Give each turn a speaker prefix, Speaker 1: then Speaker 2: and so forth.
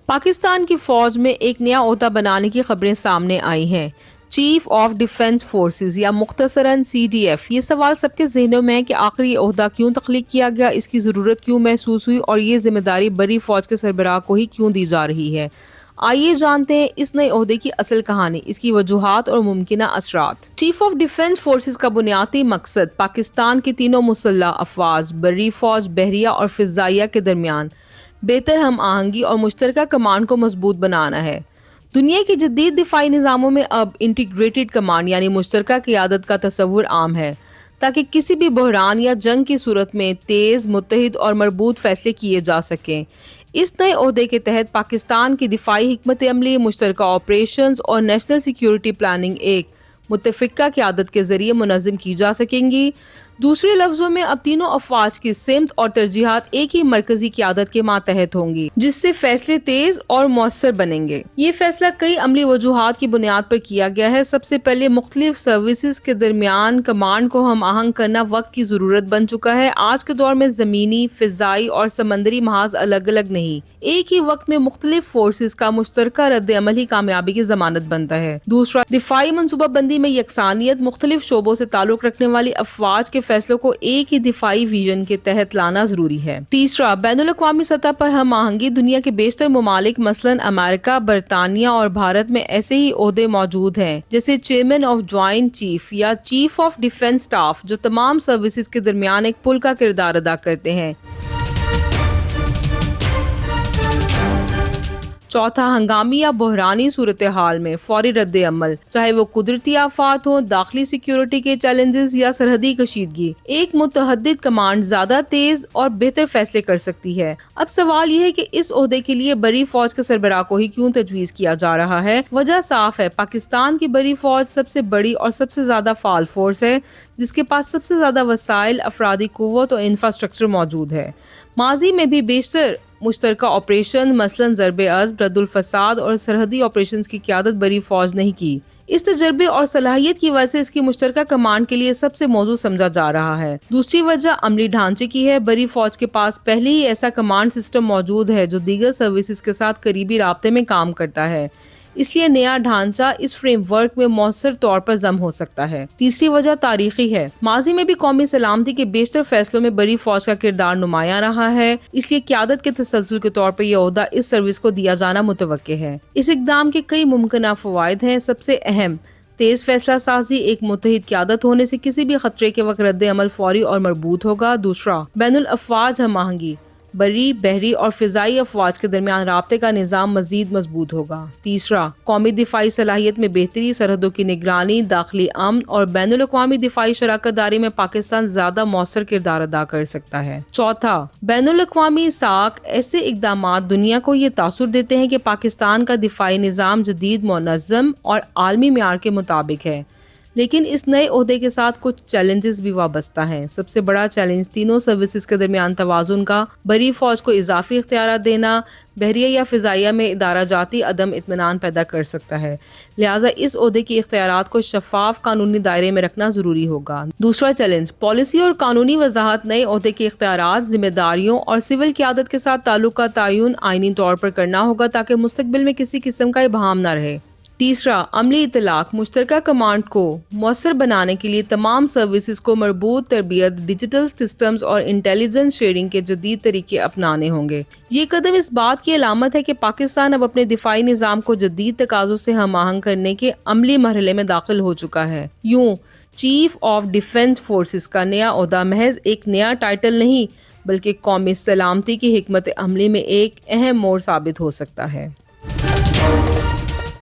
Speaker 1: پاکستان کی فوج میں ایک نیا عہدہ بنانے کی خبریں سامنے آئی ہیں، چیف آف ڈیفنس فورسز یا مختصراً CDF۔ یہ سوال سب کے ذہنوں میں ہے کہ آخر یہ عہدہ کیوں تخلیق کیا گیا، اس کی ضرورت کیوں محسوس ہوئی اور یہ ذمہ داری بری فوج کے سربراہ کو ہی کیوں دی جا رہی ہے۔ آئیے جانتے ہیں اس نئے عہدے کی اصل کہانی، اس کی وجوہات اور ممکنہ اثرات۔ چیف آف ڈیفنس فورسز کا بنیادی مقصد پاکستان کی تینوں مسلح افواج، بری فوج، بحریہ اور فضائیہ کے درمیان بہتر ہم آہنگی اور مشترکہ کمانڈ کو مضبوط بنانا ہے۔ دنیا کے جدید دفاعی نظاموں میں اب انٹیگریٹڈ کمانڈ یعنی مشترکہ قیادت کا تصور عام ہے، تاکہ کسی بھی بحران یا جنگ کی صورت میں تیز، متحد اور مربوط فیصلے کیے جا سکیں۔ اس نئے عہدے کے تحت پاکستان کی دفاعی حکمت عملی، مشترکہ آپریشنز اور نیشنل سیکیورٹی پلاننگ ایک متفقہ قیادت کے ذریعے منظم کی جا سکیں گی۔ دوسرے لفظوں میں اب تینوں افواج کی سمت اور ترجیحات ایک ہی مرکزی قیادت کے ماتحت ہوں گی، جس سے فیصلے تیز اور مؤثر بنیں گے۔ یہ فیصلہ کئی عملی وجوہات کی بنیاد پر کیا گیا ہے۔ سب سے پہلے مختلف سروسز کے درمیان کمانڈ کو ہم آہنگ کرنا وقت کی ضرورت بن چکا ہے۔ آج کے دور میں زمینی، فضائی اور سمندری محاذ الگ الگ نہیں، ایک ہی وقت میں مختلف فورسز کا مشترکہ رد عمل ہی کامیابی کی ضمانت بنتا ہے۔ دوسرا، دفاعی منصوبہ بندی میں یکسانیت، مختلف شعبوں سے تعلق رکھنے والی افواج کے فیصلوں کو ایک ہی دفاعی ویژن کے تحت لانا ضروری ہے۔ تیسرا، بین الاقوامی سطح پر ہم آہنگی۔ دنیا کے بیشتر ممالک مثلاً امریکہ، برطانیہ اور بھارت میں ایسے ہی عہدے موجود ہیں جیسے چیئرمین آف جوائنٹ چیف یا چیف آف ڈیفنس اسٹاف، جو تمام سروسز کے درمیان ایک پل کا کردار ادا کرتے ہیں۔ چوتھا، ہنگامی یا بحرانی صورتحال میں فوری رد عمل، چاہے وہ قدرتی آفات ہوں، داخلی سیکیورٹی کے چیلنجز یا سرحدی کشیدگی، ایک متحدد کمانڈ زیادہ تیز اور بہتر فیصلے کر سکتی ہے۔ اب سوال یہ ہے کہ اس عہدے کے لیے بری فوج کے سربراہ کو ہی کیوں تجویز کیا جا رہا ہے؟ وجہ صاف ہے، پاکستان کی بری فوج سب سے بڑی اور سب سے زیادہ فعال فورس ہے، جس کے پاس سب سے زیادہ وسائل، افرادی قوت اور انفراسٹرکچر موجود ہے۔ ماضی میں بھی بیشتر مشترکہ آپریشن مثلاً ضرب عضب، رد الفساد اور سرحدی آپریشنز کی قیادت بری فوج نے ہی کی۔ اس تجربے اور صلاحیت کی وجہ سے اس کی مشترکہ کمانڈ کے لیے سب سے موزوں سمجھا جا رہا ہے۔ دوسری وجہ عملی ڈھانچے کی ہے۔ بری فوج کے پاس پہلے ہی ایسا کمانڈ سسٹم موجود ہے جو دیگر سروسز کے ساتھ قریبی رابطے میں کام کرتا ہے، اس لیے نیا ڈھانچہ اس فریم ورک میں مؤثر طور پر ضم ہو سکتا ہے۔ تیسری وجہ تاریخی ہے۔ ماضی میں بھی قومی سلامتی کے بیشتر فیصلوں میں بری فوج کا کردار نمایاں رہا ہے، اس لیے قیادت کے تسلسل کے طور پر یہ عہدہ اس سروس کو دیا جانا متوقع ہے۔ اس اقدام کے کئی ممکنہ فوائد ہیں۔ سب سے اہم، تیز فیصلہ سازی۔ ایک متحد قیادت ہونے سے کسی بھی خطرے کے وقت رد عمل فوری اور مربوط ہوگا۔ دوسرا، بین الافواج ہم آہنگی۔ بری، بحری اور فضائی افواج کے درمیان رابطے کا نظام مزید مضبوط ہوگا۔ تیسرا، قومی دفاعی صلاحیت میں بہتری، سرحدوں کی نگرانی، داخلی امن اور بین الاقوامی دفاعی شراکت داری میں پاکستان زیادہ مؤثر کردار ادا کر سکتا ہے۔ چوتھا، بین الاقوامی ساکھ۔ ایسے اقدامات دنیا کو یہ تاثر دیتے ہیں کہ پاکستان کا دفاعی نظام جدید، منظم اور عالمی معیار کے مطابق ہے، لیکن اس نئے عہدے کے ساتھ کچھ چیلنجز بھی وابستہ ہیں۔ سب سے بڑا چیلنج تینوں سروسز کے درمیان توازن کا۔ بری فوج کو اضافی اختیارات دینا بحریہ یا فضائیہ میں ادارہ جاتی عدم اطمینان پیدا کر سکتا ہے، لہٰذا اس عہدے کی اختیارات کو شفاف قانونی دائرے میں رکھنا ضروری ہوگا۔ دوسرا چیلنج، پالیسی اور قانونی وضاحت۔ نئے عہدے کے اختیارات، ذمہ داریوں اور سول قیادت کے ساتھ تعلق کا تعین آئینی طور پر کرنا ہوگا تاکہ مستقبل میں کسی قسم کا ابہام نہ رہے۔ تیسرا، عملی اطلاق۔ مشترکہ کمانڈ کو مؤثر بنانے کے لیے تمام سروسز کو مربوط تربیت، ڈیجیٹل سسٹمز اور انٹیلیجنس شیئرنگ کے جدید طریقے اپنانے ہوں گے۔ یہ قدم اس بات کی علامت ہے کہ پاکستان اب اپنے دفاعی نظام کو جدید تقاضوں سے ہم آہنگ کرنے کے عملی مرحلے میں داخل ہو چکا ہے۔ یوں چیف آف ڈیفنس فورسز کا نیا عہدہ محض ایک نیا ٹائٹل نہیں، بلکہ قومی سلامتی کی حکمت عملی میں ایک اہم موڑ ثابت ہو سکتا ہے۔